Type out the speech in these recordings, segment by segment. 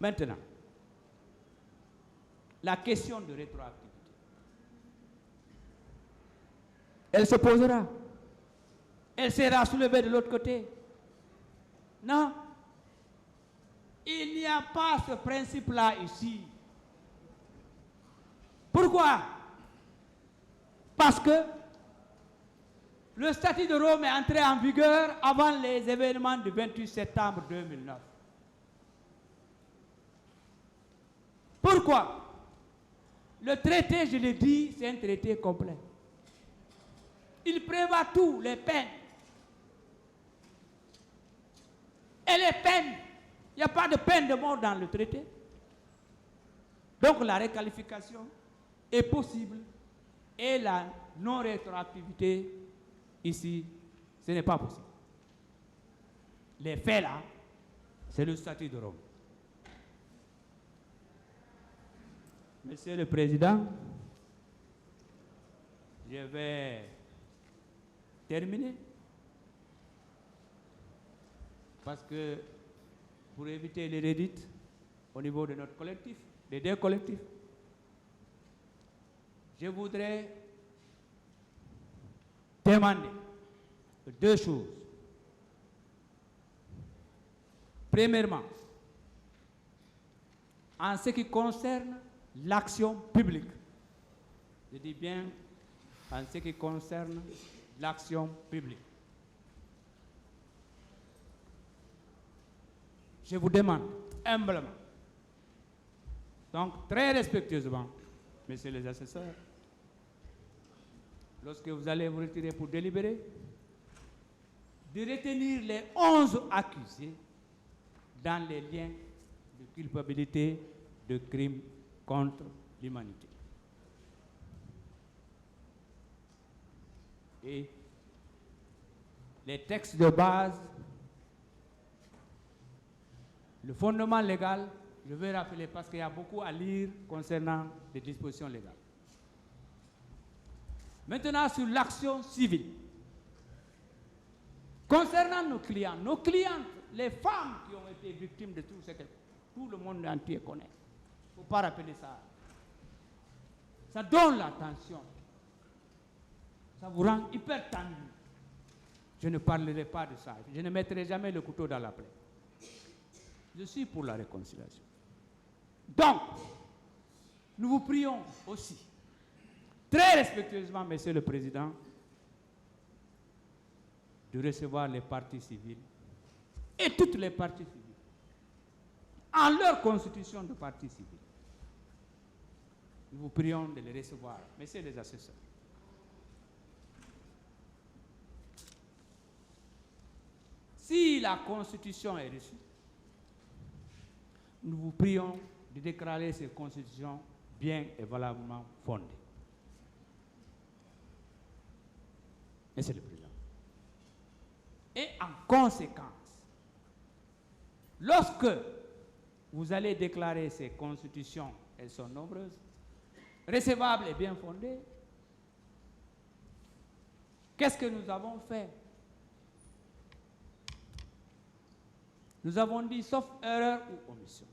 Maintenant, la question de rétroactivité, elle se posera. Elle sera soulevée de l'autre côté. Non. Il n'y a pas ce principe-là ici. Pourquoi? Parce que le statut de Rome est entré en vigueur avant les événements du 28 septembre 2009. Pourquoi? Le traité, je l'ai dit, c'est un traité complet. Il prévoit tout, les peines. Et les peines, il n'y a pas de peine de mort dans le traité. Donc la requalification est possible et la non-rétroactivité, ici, ce n'est pas possible. Les faits là, c'est le statut de Rome. Monsieur le Président, je vais terminer parce que pour éviter les redites au niveau de notre collectif, des deux collectifs, je voudrais demander deux choses. Premièrement, en ce qui concerne l'action publique, je dis bien en ce qui concerne l'action publique, je vous demande humblement, donc très respectueusement, messieurs les assesseurs, lorsque vous allez vous retirer pour délibérer, de retenir les 11 accusés dans les liens de culpabilité de crimes contre l'humanité. Et les textes de base, le fondement légal, je vais rappeler parce qu'il y a beaucoup à lire concernant les dispositions légales. Maintenant, sur l'action civile. Concernant nos clientes, les femmes qui ont été victimes de tout ce que tout le monde entier connaît. Il ne faut pas rappeler ça. Ça donne l'attention. Ça vous rend hyper tendu. Je ne parlerai pas de ça. Je ne mettrai jamais le couteau dans la plaie. Je suis pour la réconciliation. Donc, nous vous prions aussi, très respectueusement, Monsieur le Président, de recevoir les parties civiles et toutes les parties civiles en leur constitution de partie civile. Nous vous prions de les recevoir, messieurs les assesseurs. Si la constitution est reçue, nous vous prions de déclarer ces constitutions bien et valablement fondées. Monsieur le Président. Et en conséquence, lorsque vous allez déclarer ces constitutions, elles sont nombreuses, recevables et bien fondées, qu'est-ce que nous avons fait? Nous avons dit sauf erreur ou omission.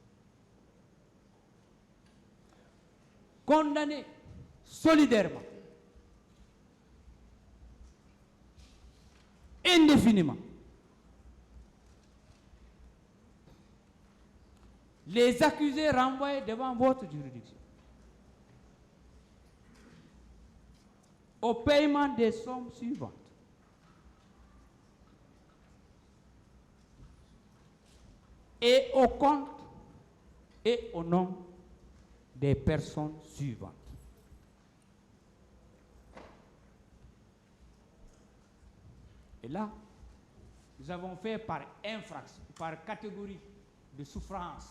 Condamner solidairement, indéfiniment, les accusés renvoyés devant votre juridiction au paiement des sommes suivantes. Et au compte et au nom des personnes suivantes. Et là, nous avons fait par infraction, par catégorie de souffrance.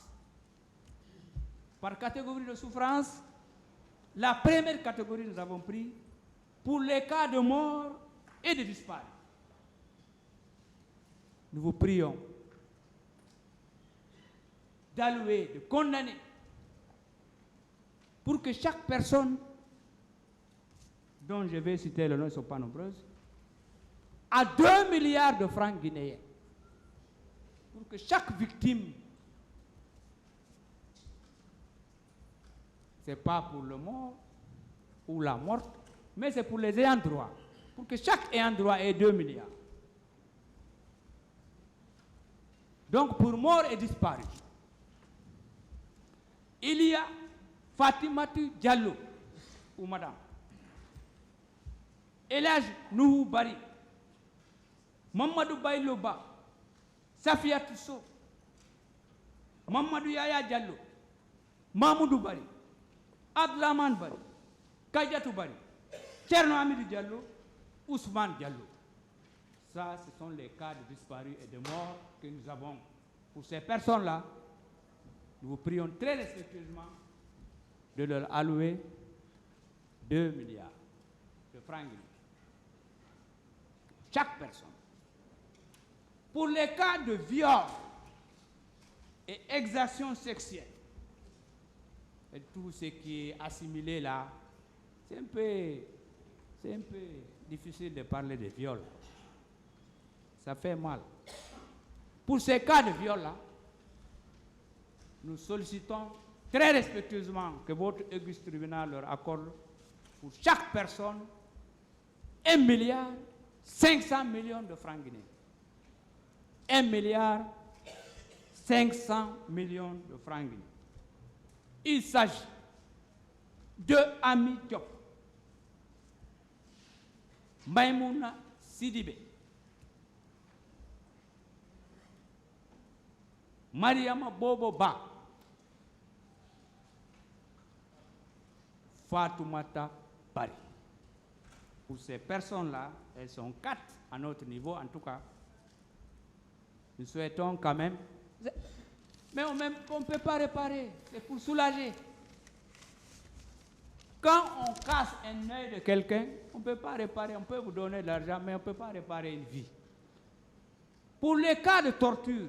Par catégorie de souffrance, la première catégorie nous avons pris pour les cas de mort et de disparus. Nous vous prions d'allouer, de condamner, pour que chaque personne, dont je vais citer le nom, elles ne sont pas nombreuses, à 2 milliards de francs guinéens, pour que chaque victime Ce n'est pas pour le mort ou la morte, mais c'est pour les ayants droit. Pour que chaque ayant droit ait 2 milliards. Donc pour mort et disparu, il y a Fatimatou Diallo, ou madame, Elhaj Nuhu Bari, Mamadou Bayloba, Safiatou Sow, Mamadou Yaya Diallo, Mamoudou Bari, Abdelaman Bari, Kadiatou Bari, Thierno Hamidou Diallo, Ousmane Diallo. Ça, ce sont les cas de disparus et de morts que nous avons. Pour ces personnes-là, nous vous prions très respectueusement de leur allouer 2 milliards de francs guinéens. Chaque personne. Pour les cas de viol et exaction sexuelle, et tout ce qui est assimilé là, c'est un peu difficile de parler de viol. Ça fait mal. Pour ces cas de viol-là, nous sollicitons très respectueusement que votre auguste tribunal leur accorde pour chaque personne 1 milliard 500 millions de francs guinéens. 1 milliard 500 millions de francs guinéens. Il s'agit de Ami Diop, Maïmouna Sidibé, Mariama Bobo Ba, Fatoumata Bari. Pour ces personnes-là, elles sont 4 à notre niveau, en tout cas. Nous souhaitons quand même. Mais on ne peut pas réparer, c'est pour soulager. Quand on casse un œil de quelqu'un, on ne peut pas réparer, on peut vous donner de l'argent, mais on ne peut pas réparer une vie. Pour les cas de torture,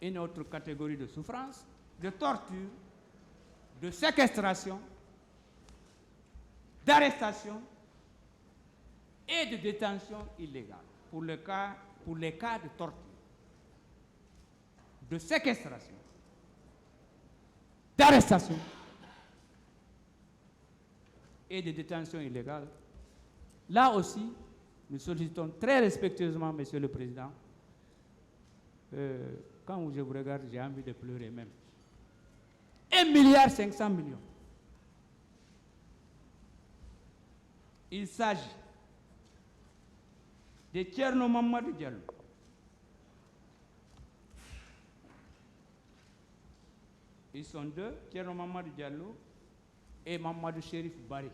une autre catégorie de souffrance, de torture, de séquestration, d'arrestation et de détention illégale. Pour les cas de torture, de séquestration, d'arrestation et de détention illégale, là aussi, nous sollicitons très respectueusement, Monsieur le Président, quand je vous regarde, j'ai envie de pleurer même. 1 milliard 500 millions. Il s'agit de Thierno Mamadou Diallo, ils sont 2, Thierno Mamadou Diallo et Mamadou Chérif Bari.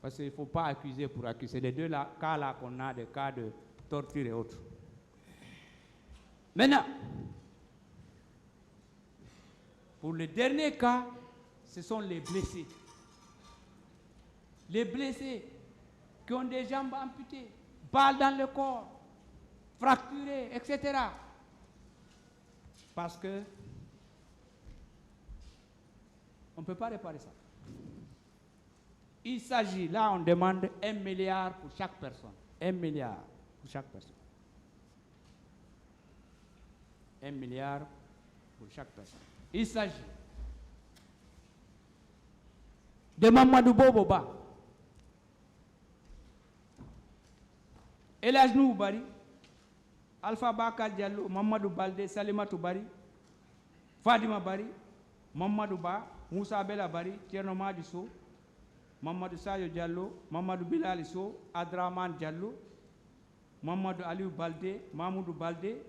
Parce qu'il ne faut pas accuser pour accuser. C'est les deux cas-là qu'on a, des cas de torture et autres. Maintenant, pour le dernier cas, ce sont les blessés. Les blessés qui ont des jambes amputées, balles dans le corps, fracturées, etc. Parce que on ne peut pas réparer ça. Il s'agit, là on demande 1 milliard pour chaque personne. 1 milliard pour chaque personne. 1 milliard pour chaque personne. Il s'agit de Mamadou Boboba, Elhaj Nuhu Bari, Alpha Bakar Diallo, Mamadou Balde, Salimatou Bari, Fadima Bari, Mamadou Ba, Moussa Bella Bari, Thierno Madi Sow, Mamadou Sayo Diallo, Mamadou Bilali Sow, Adraman Diallo, Mamadou Aliou Balde, Mamoudou Balde,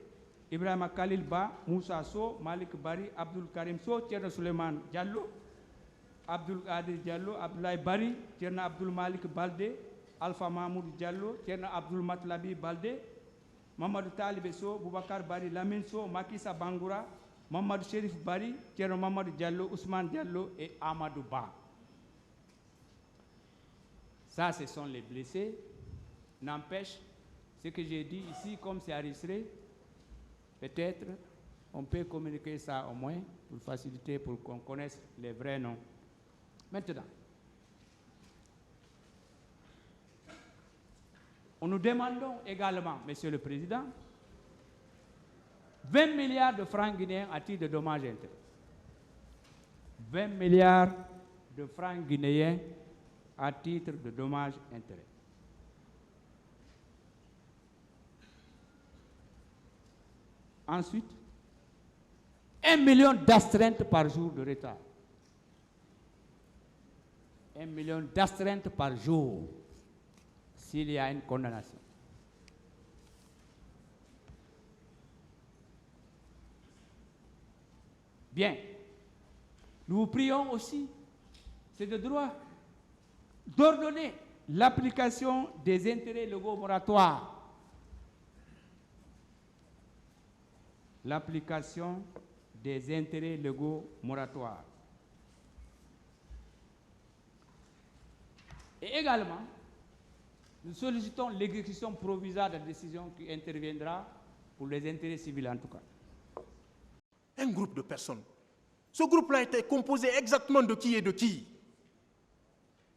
Ibrahima Khalil Ba, Moussa Sow, Malik Bari, Abdul Karim Sow, Thierno Suleiman Diallo, Abdul Qadir Diallo, Abdoulaye Bari, Thierno Abdul Malik Balde, Alpha Mahmoud Diallo, Thierno Abdul Matlabi Balde, Mamadou Talibé Sow, Boubacar Bari, Lamine Sow, Makissa Bangoura, Mamadou Chérif Bari, Thierno Mamadou Diallo, Ousmane Diallo et Amadou Ba. Ça, ce sont les blessés. N'empêche, ce que j'ai dit ici, comme c'est enregistré, peut-être on peut communiquer ça au moins pour faciliter, pour qu'on connaisse les vrais noms. Maintenant, nous demandons également, Monsieur le Président, 20 milliards de francs guinéens à titre de dommages et intérêts. 20 milliards de francs guinéens à titre de dommages-intérêts. Ensuite, 1 million d'astreintes par jour de retard. 1 million d'astreintes par jour s'il y a une condamnation. Bien. Nous vous prions aussi, c'est de droit, d'ordonner l'application des intérêts légaux moratoires. L'application des intérêts légaux moratoires. Et également, nous sollicitons l'exécution provisoire de la décision qui interviendra pour les intérêts civils en tout cas. Un groupe de personnes. Ce groupe-là était composé exactement de qui et de qui?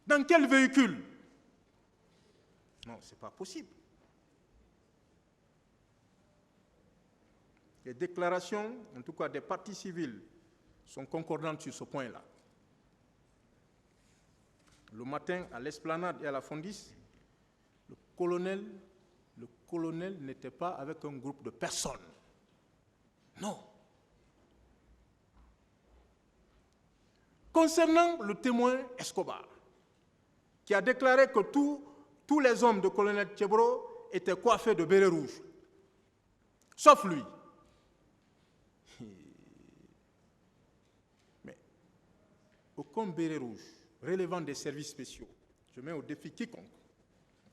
Dans quel véhicule? Non, ce n'est pas possible. Les déclarations, en tout cas des parties civiles, sont concordantes sur ce point-là. Le matin, à l'Esplanade et à la Fondis, le colonel n'était pas avec un groupe de personnes. Non. Concernant le témoin Escobar, qui a déclaré que tous les hommes de colonel Tchebro étaient coiffés de bérets rouges, sauf lui. Mais aucun béret rouge relevant des services spéciaux, je mets au défi quiconque.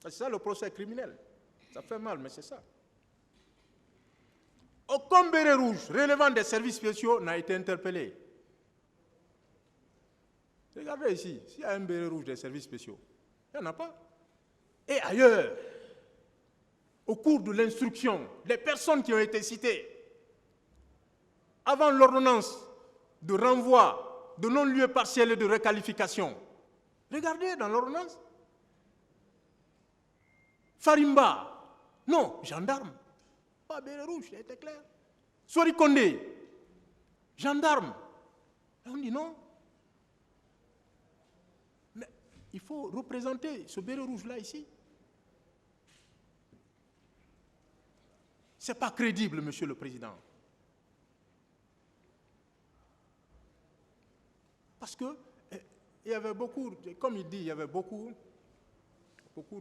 C'est ça le procès criminel. Ça fait mal, mais c'est ça. Aucun béret rouge relevant des services spéciaux n'a été interpellé. Regardez ici, s'il y a un béret rouge des services spéciaux, il n'y en a pas. Et ailleurs, au cours de l'instruction, les personnes qui ont été citées, avant l'ordonnance de renvoi, de non-lieu partiel et de requalification, regardez dans l'ordonnance. Farimba, non, gendarme, pas béret rouge, ça a été clair. Sori Kondé, gendarme, on dit non. Mais il faut représenter ce béret rouge-là ici. Ce n'est pas crédible, Monsieur le Président. Parce que il y avait beaucoup, comme il dit, il y avait beaucoup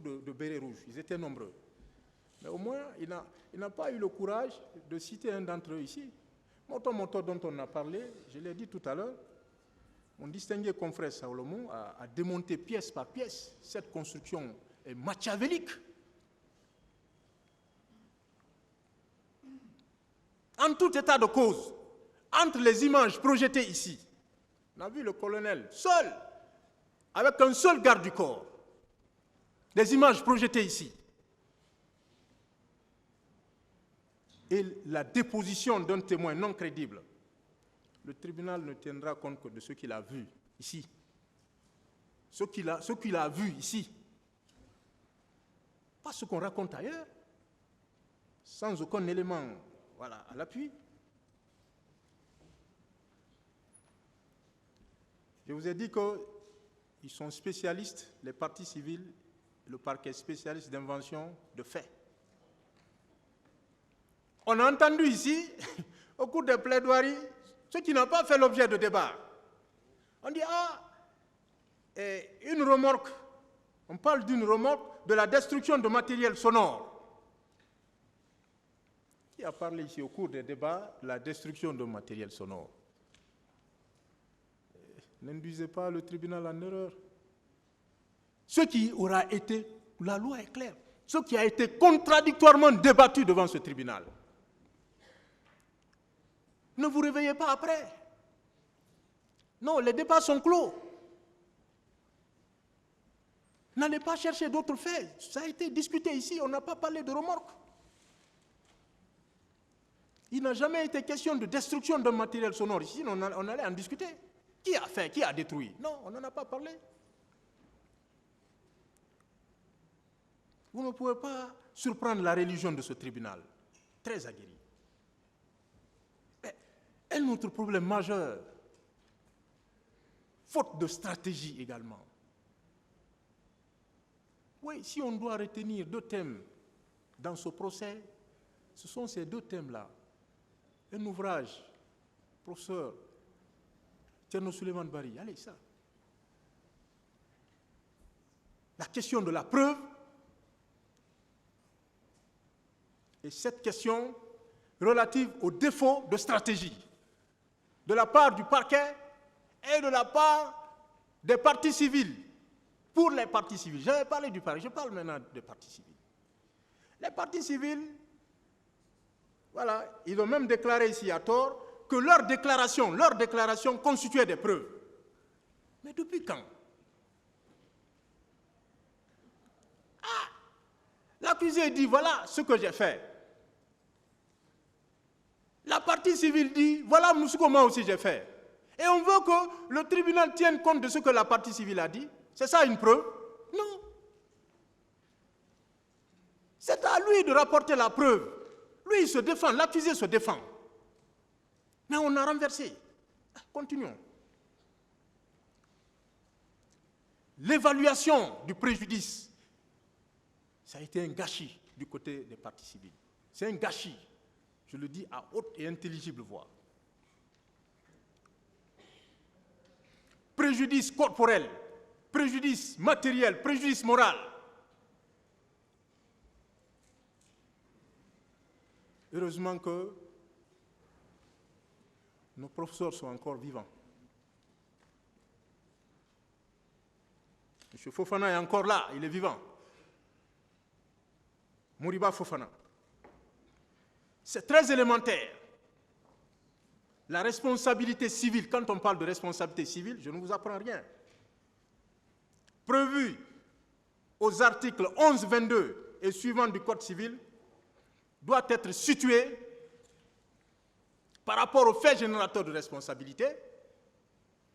de bérets rouges. Ils étaient nombreux. Mais au moins, il n'a pas eu le courage de citer un d'entre eux ici. Moto dont on a parlé, je l'ai dit tout à l'heure, mon distingué confrère Salomon a démonté pièce par pièce cette construction machiavélique. En tout état de cause, entre les images projetées ici, on a vu le colonel seul, avec un seul garde du corps, des images projetées ici, et la déposition d'un témoin non crédible, le tribunal ne tiendra compte que de ce qu'il a vu ici. Ce qu'il a vu ici. Pas ce qu'on raconte ailleurs, sans aucun élément à l'appui. Je vous ai dit qu'ils sont spécialistes, les parties civiles, le parquet spécialiste d'invention de faits. On a entendu ici, au cours des plaidoiries, ce qui n'a pas fait l'objet de débat. On dit, une remorque, on parle d'une remorque de la destruction de matériel sonore. Qui a parlé ici au cours des débats de la destruction de matériel sonore? N'induisez pas le tribunal en erreur. Ce qui aura été, la loi est claire, ce qui a été contradictoirement débattu devant ce tribunal. Ne vous réveillez pas après. Non, les débats sont clos. N'allez pas chercher d'autres faits. Ça a été discuté ici, on n'a pas parlé de remorque. Il n'a jamais été question de destruction d'un matériel sonore ici, on allait en discuter. Qui a fait, qui a détruit? Non, on n'en a pas parlé. Vous ne pouvez pas surprendre la religion de ce tribunal, très aguerri. Mais un autre problème majeur, faute de stratégie également. Oui, si on doit retenir 2 thèmes dans ce procès, ce sont ces 2 thèmes-là. Un ouvrage, professeur Thierno Souleymane Bari, allez, ça. La question de la preuve et cette question relative au défaut de stratégie de la part du parquet et de la part des parties civiles. Pour les parties civiles, j'avais parlé du parquet, je parle maintenant des parties civiles. Les parties civiles, voilà, ils ont même déclaré ici à tort que leur déclaration constituait des preuves. Mais depuis quand? L'accusé dit, voilà ce que j'ai fait. La partie civile dit, voilà ce que moi aussi j'ai fait. Et on veut que le tribunal tienne compte de ce que la partie civile a dit. C'est ça une preuve? Non. C'est à lui de rapporter la preuve. Lui, il se défend, l'accusé se défend. Mais on a renversé. Continuons. L'évaluation du préjudice, ça a été un gâchis du côté des parties civiles. C'est un gâchis, je le dis à haute et intelligible voix. Préjudice corporel, préjudice matériel, préjudice moral. Heureusement que nos professeurs sont encore vivants. M. Fofana est encore là, il est vivant. Moriba Fofana. C'est très élémentaire. La responsabilité civile, quand on parle de responsabilité civile, je ne vous apprends rien. Prévu aux articles 11, 22 et suivants du Code civil, doit être située par rapport aux faits générateurs de responsabilité,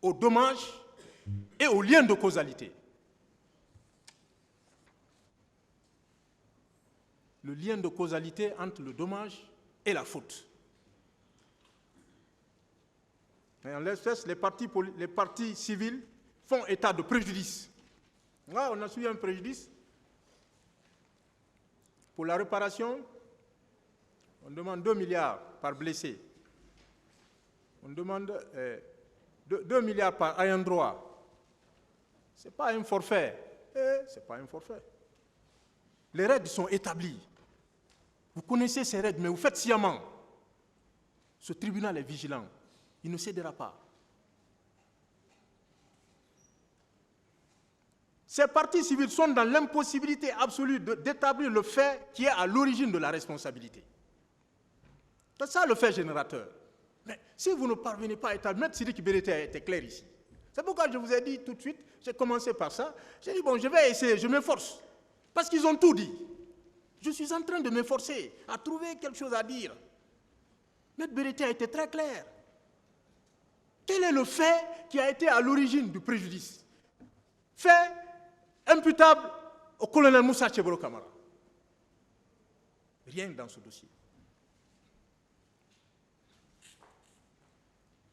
aux dommages et aux liens de causalité. Le lien de causalité entre le dommage et la faute. Et en l'espèce, les parties civiles font état de préjudice. Là, on a suivi un préjudice. Pour la réparation, on demande 2 milliards par blessé. On demande 2 milliards par ayant droit. Ce n'est pas un forfait. Ce n'est pas un forfait. Les règles sont établies. Vous connaissez ces règles, mais vous faites sciemment. Ce tribunal est vigilant. Il ne cédera pas. Ces parties civiles sont dans l'impossibilité absolue d'établir le fait qui est à l'origine de la responsabilité. C'est ça le fait générateur. Mais si vous ne parvenez pas à établir, M. Sidiki Berete a été clair ici. C'est pourquoi je vous ai dit tout de suite, j'ai commencé par ça, j'ai dit bon, je vais essayer, je m'efforce. Parce qu'ils ont tout dit. Je suis en train de m'efforcer à trouver quelque chose à dire. M. Berete a été très clair. Quel est le fait qui a été à l'origine du préjudice? Fait imputable au colonel Moussa Tchebolo Kamara. Rien dans ce dossier.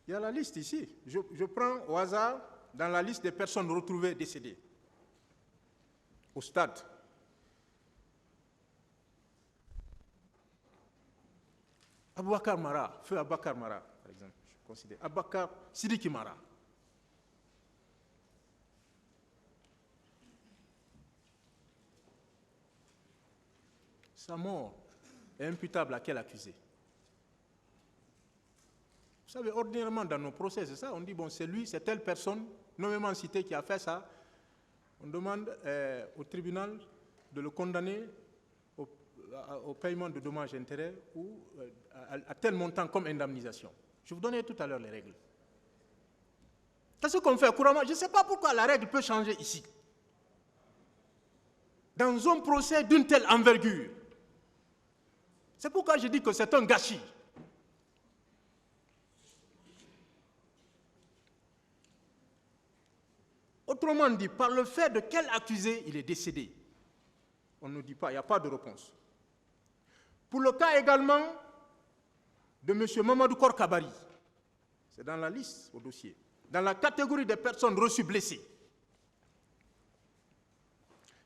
Il y a la liste ici. Je prends au hasard dans la liste des personnes retrouvées décédées au stade. Abouakar Mara, feu Abouakar Mara, par exemple, je considère. Abouakar Sidiki Mara. Sa mort est imputable à quel accusé? Vous savez, ordinairement dans nos procès, c'est ça, on dit, bon, c'est lui, c'est telle personne, nommément citée, qui a fait ça. On demande au tribunal de le condamner au paiement de dommages et intérêts ou à tel montant comme indemnisation. Je vous donnais tout à l'heure les règles. C'est ce qu'on fait couramment. Je ne sais pas pourquoi la règle peut changer ici. Dans un procès d'une telle envergure. C'est pourquoi je dis que c'est un gâchis. Autrement dit, par le fait de quel accusé il est décédé, on ne dit pas, il n'y a pas de réponse. Pour le cas également de M. Mamadou Korkabari, c'est dans la liste au dossier, dans la catégorie des personnes reçues blessées.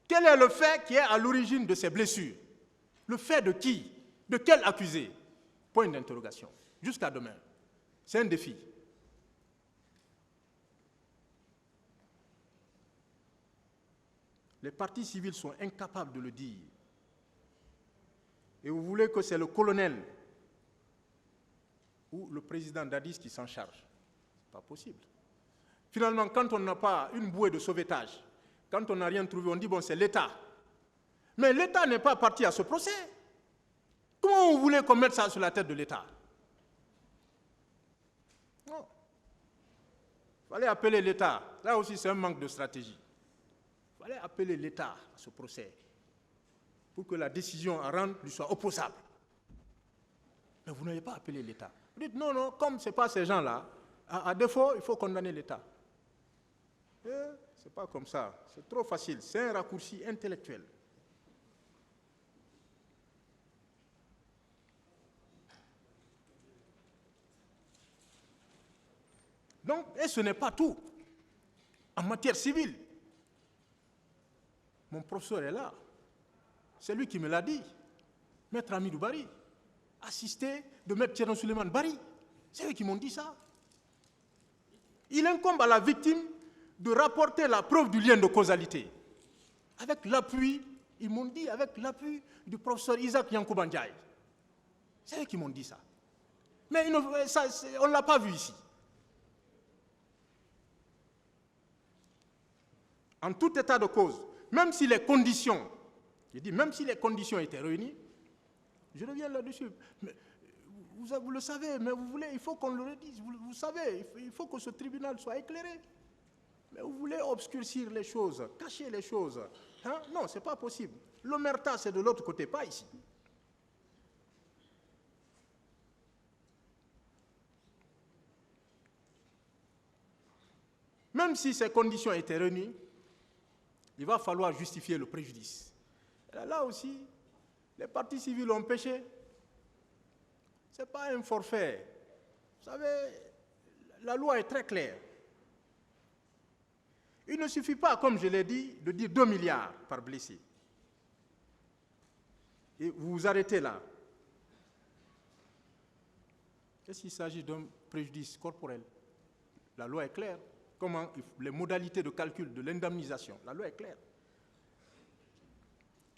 Quel est le fait qui est à l'origine de ces blessures? Le fait de qui? De quel accusé? Point d'interrogation. Jusqu'à demain. C'est un défi. Les partis civils sont incapables de le dire. Et vous voulez que c'est le colonel ou le président d'Addis qui s'en charge? Ce n'est pas possible. Finalement, quand on n'a pas une bouée de sauvetage, quand on n'a rien trouvé, on dit bon, c'est l'État. Mais l'État n'est pas parti à ce procès. Comment vous voulez qu'on mette ça sur la tête de l'État? Non. Il fallait appeler l'État. Là aussi, c'est un manque de stratégie. Il fallait appeler l'État à ce procès pour que la décision à rendre lui soit opposable. Mais vous n'avez pas appelé l'État. Vous dites non, non, comme ce n'est pas ces gens-là, à défaut, il faut condamner l'État. Ce n'est pas comme ça. C'est trop facile. C'est un raccourci intellectuel. Donc, et ce n'est pas tout. En matière civile, mon professeur est là. C'est lui qui me l'a dit. Maître Amidou Bari, assisté de Maître Thierno Suleiman Bari. C'est eux qui m'ont dit ça. Il incombe à la victime de rapporter la preuve du lien de causalité. Avec l'appui, ils m'ont dit, avec l'appui du professeur Isaac Yankouba Ndiaye. C'est eux qui m'ont dit ça. Mais on ne l'a pas vu ici. En tout état de cause, même si les conditions, je dis même si les conditions étaient réunies, je reviens là-dessus, vous le savez, mais vous voulez, il faut qu'on le redise, vous savez, il faut que ce tribunal soit éclairé. Mais vous voulez obscurcir les choses, cacher les choses. Hein? Non, ce n'est pas possible. L'omerta, c'est de l'autre côté, pas ici. Même si ces conditions étaient réunies, il va falloir justifier le préjudice. Là aussi, les partis civils ont péché. Ce n'est pas un forfait. Vous savez, la loi est très claire. Il ne suffit pas, comme je l'ai dit, de dire 2 milliards par blessé. Et vous vous arrêtez là. Est-ce qu'il s'agit d'un préjudice corporel? La loi est claire. Comment les modalités de calcul de l'indemnisation, la loi est claire.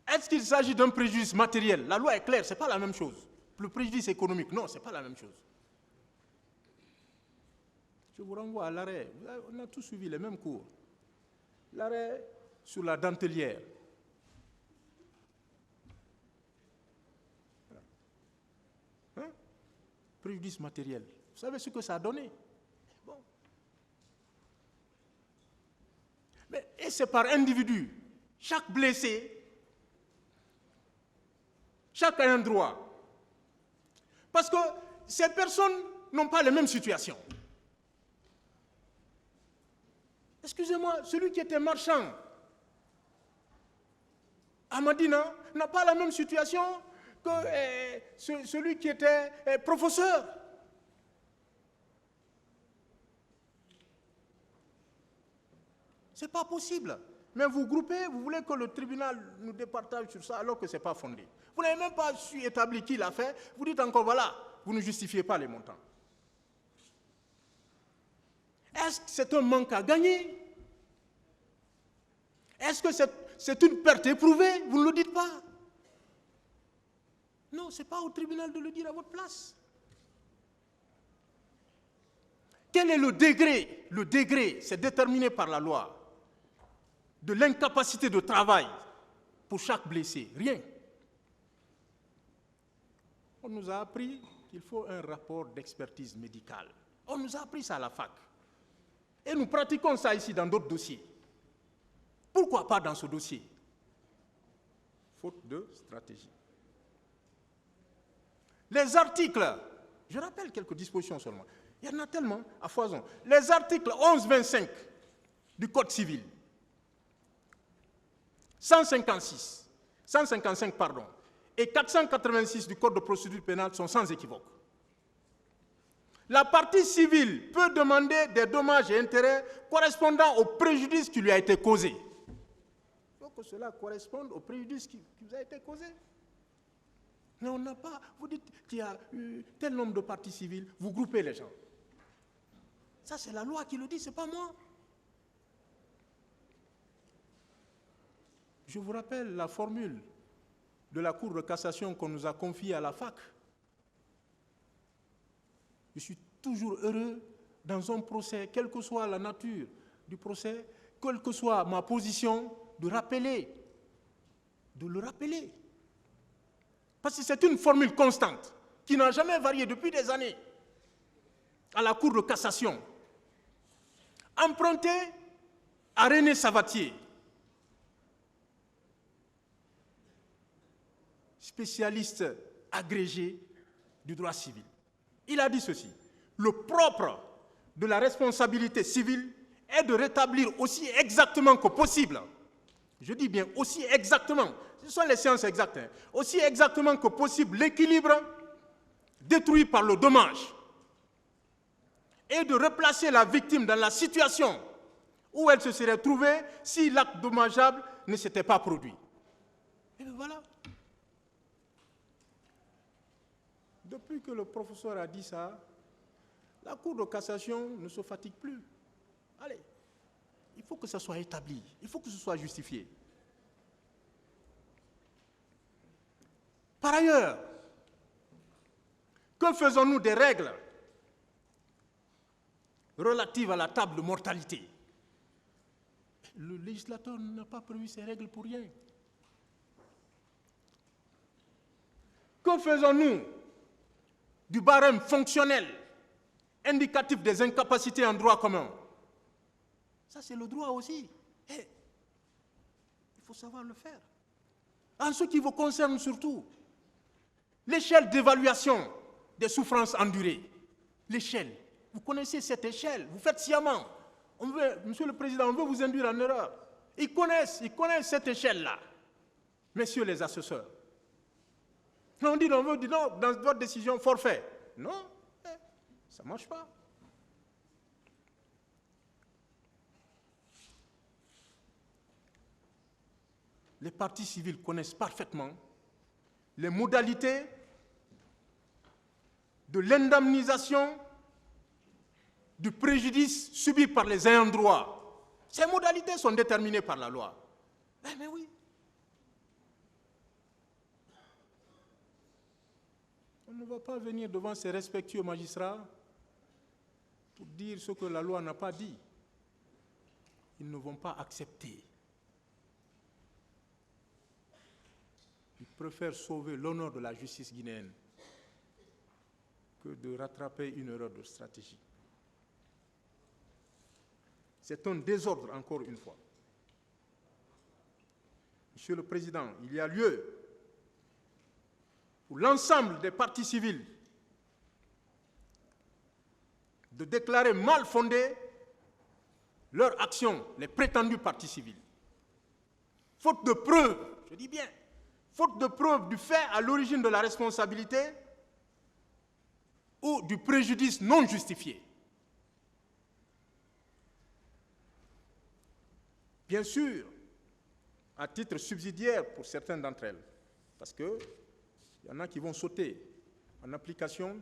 Est-ce qu'il s'agit d'un préjudice matériel? La loi est claire, ce n'est pas la même chose. Le préjudice économique, non, ce n'est pas la même chose. Je vous renvoie à l'arrêt. On a tous suivi les mêmes cours. L'arrêt sur la dentelière. Hein? Préjudice matériel. Vous savez ce que ça a donné? Bon. Et c'est par individu. Chaque blessé, chacun a un droit. Parce que ces personnes n'ont pas les mêmes situations. Excusez-moi, celui qui était marchand à Madina n'a pas la même situation que celui qui était professeur. Ce n'est pas possible. Mais vous groupez, vous voulez que le tribunal nous départage sur ça alors que ce n'est pas fondé. Vous n'avez même pas su établir qui l'a fait. Vous dites encore, voilà, vous ne justifiez pas les montants. Est-ce que c'est un manque à gagner? Est-ce que c'est une perte éprouvée? Vous ne le dites pas. Non, ce n'est pas au tribunal de le dire à votre place. Quel est le degré? Le degré, c'est déterminé par la loi. De l'incapacité de travail pour chaque blessé. Rien. On nous a appris qu'il faut un rapport d'expertise médicale. On nous a appris ça à la fac. Et nous pratiquons ça ici dans d'autres dossiers. Pourquoi pas dans ce dossier? Faute de stratégie. Les articles, je rappelle quelques dispositions seulement. Il y en a tellement à foison. Les articles 11-25 du Code civil, 155 pardon, et 486 du Code de procédure pénale sont sans équivoque. la partie civile peut demander des dommages et intérêts correspondant au préjudice qui lui a été causé. Il faut que cela corresponde au préjudice qui vous a été causé. Mais on n'a pas... Vous dites qu'il y a tel nombre de parties civiles, vous groupez les gens. Ça, c'est la loi qui le dit, ce n'est pas moi. Je vous rappelle la formule de la Cour de cassation qu'on nous a confiée à la fac. Je suis toujours heureux dans un procès, quelle que soit la nature du procès, quelle que soit ma position, de le rappeler. Parce que c'est une formule constante qui n'a jamais varié depuis des années à la Cour de cassation. Empruntée à René Savatier, spécialiste agrégé du droit civil. Il a dit ceci: le propre de la responsabilité civile est de rétablir aussi exactement que possible, je dis bien aussi exactement, ce sont les sciences exactes, aussi exactement que possible l'équilibre détruit par le dommage et de replacer la victime dans la situation où elle se serait trouvée si l'acte dommageable ne s'était pas produit. Et voilà. Depuis que le professeur a dit ça, la Cour de cassation ne se fatigue plus. Allez, il faut que ça soit établi, il faut que ce soit justifié. Par ailleurs, que faisons-nous des règles relatives à la table de mortalité? Le législateur n'a pas prévu ces règles pour rien. Que faisons-nous du barème fonctionnel indicatif des incapacités en droit commun? Ça, c'est le droit aussi. Et il faut savoir le faire. En ce qui vous concerne surtout, l'échelle d'évaluation des souffrances endurées. L'échelle. Vous connaissez cette échelle. Vous faites sciemment. Monsieur le Président, on veut vous induire en erreur. Ils connaissent cette échelle-là. Messieurs les assesseurs. On dit non, dans votre décision, forfait. Non, ça ne marche pas. Les parties civiles connaissent parfaitement les modalités de l'indemnisation du préjudice subi par les ayants droit. Ces modalités sont déterminées par la loi. Mais oui. On ne va pas venir devant ces respectueux magistrats pour dire ce que la loi n'a pas dit. Ils ne vont pas accepter. Ils préfèrent sauver l'honneur de la justice guinéenne que de rattraper une erreur de stratégie. C'est un désordre, encore une fois. Monsieur le Président, il y a lieu pour l'ensemble des parties civiles de déclarer mal fondées leur action, les prétendues parties civiles. Faute de preuves, je dis bien, faute de preuves du fait à l'origine de la responsabilité ou du préjudice non justifié. Bien sûr, à titre subsidiaire pour certaines d'entre elles, parce qu'il y en a qui vont sauter en application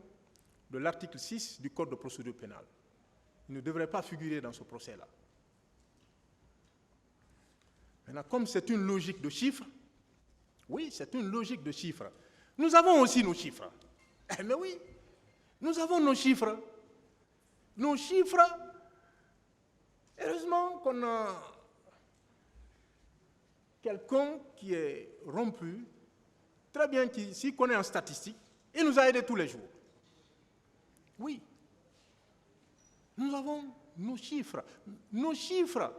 de l'article 6 du Code de procédure pénale. Ils ne devraient pas figurer dans ce procès-là. Maintenant, comme c'est une logique de chiffres, oui, c'est une logique de chiffres. Nous avons aussi nos chiffres. Mais oui, nous avons nos chiffres. Nos chiffres, heureusement qu'on a quelqu'un qui est rompu, très bien, qui s'y connaît en statistique, il nous a aidés tous les jours. Oui, nous avons nos chiffres. Nos chiffres,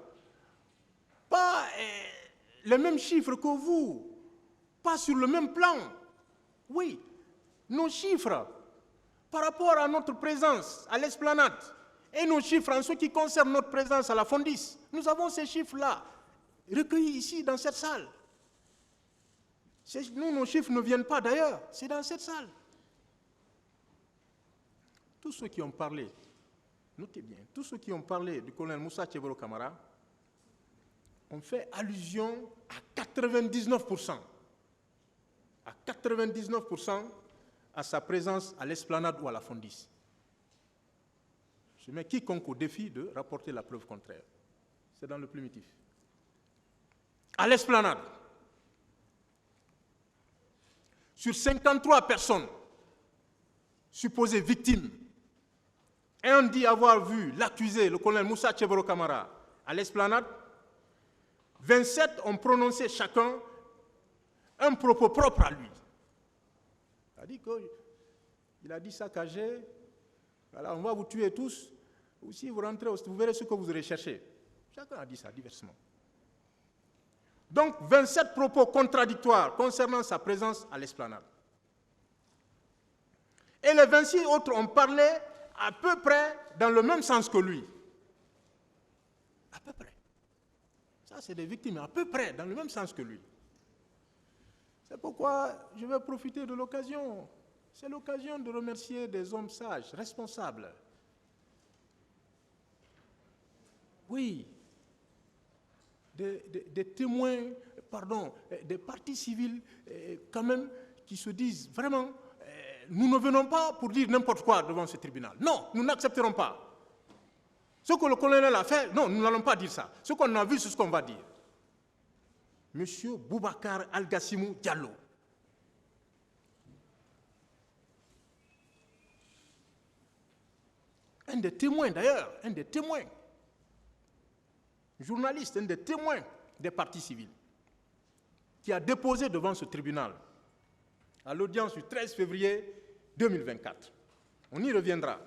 pas les mêmes chiffres que vous, pas sur le même plan. Oui, nos chiffres par rapport à notre présence à l'esplanade et nos chiffres en ce qui concerne notre présence à la Fondis. Nous avons ces chiffres-là recueillis ici dans cette salle. Nous, nos chiffres ne viennent pas d'ailleurs, c'est dans cette salle. tous ceux qui ont parlé, notez bien, tous ceux qui ont parlé du colonel Moussa Tchebolo Camara ont fait allusion à 99%, à sa présence à l'esplanade ou à la Fondis. Je mets quiconque au défi de rapporter la preuve contraire. C'est dans le primitif. À l'esplanade, sur 53 personnes supposées victimes, et on dit avoir vu l'accusé, le colonel Moussa Tchebolo Camara, à l'esplanade, 27 ont prononcé chacun un propos propre à lui. Il a dit saccagé, voilà, on va vous tuer tous, ou si vous rentrez, vous verrez ce que vous aurez cherché. Chacun a dit ça diversement. Donc, 27 propos contradictoires concernant sa présence à l'esplanade. Et les 26 autres ont parlé à peu près dans le même sens que lui. À peu près. Ça, c'est des victimes, à peu près dans le même sens que lui. C'est pourquoi je vais profiter de l'occasion. C'est l'occasion de remercier des hommes sages, responsables. Oui, des témoins, pardon, des parties civiles, quand même, qui se disent vraiment, nous ne venons pas pour dire n'importe quoi devant ce tribunal. Non, nous n'accepterons pas. Ce que le colonel a fait, non, nous n'allons pas dire ça. Ce qu'on a vu, c'est ce qu'on va dire. Monsieur Boubacar Al-Gassimou Diallo. Un des témoins d'ailleurs, un des témoins, journaliste, un des témoins des partis civils, qui a déposé devant ce tribunal à l'audience du 13 février 2024. On y reviendra.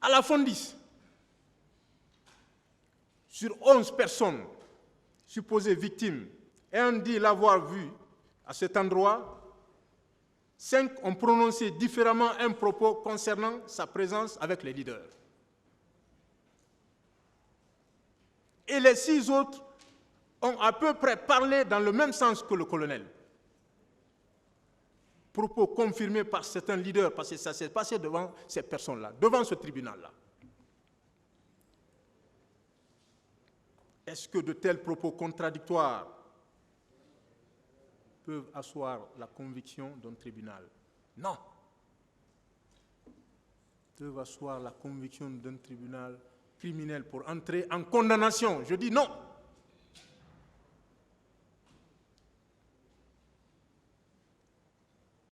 À la Fondis, sur 11 personnes supposées victimes, et on dit l'avoir vu à cet endroit, 5 ont prononcé différemment un propos concernant sa présence avec les leaders. Et les 6 autres ont à peu près parlé dans le même sens que le colonel. Propos confirmés par certains leaders, parce que ça s'est passé devant ces personnes-là, devant ce tribunal-là. Est-ce que de tels propos contradictoires peuvent asseoir la conviction d'un tribunal? Non. Peuvent asseoir la conviction d'un tribunal criminel pour entrer en condamnation? Je dis non.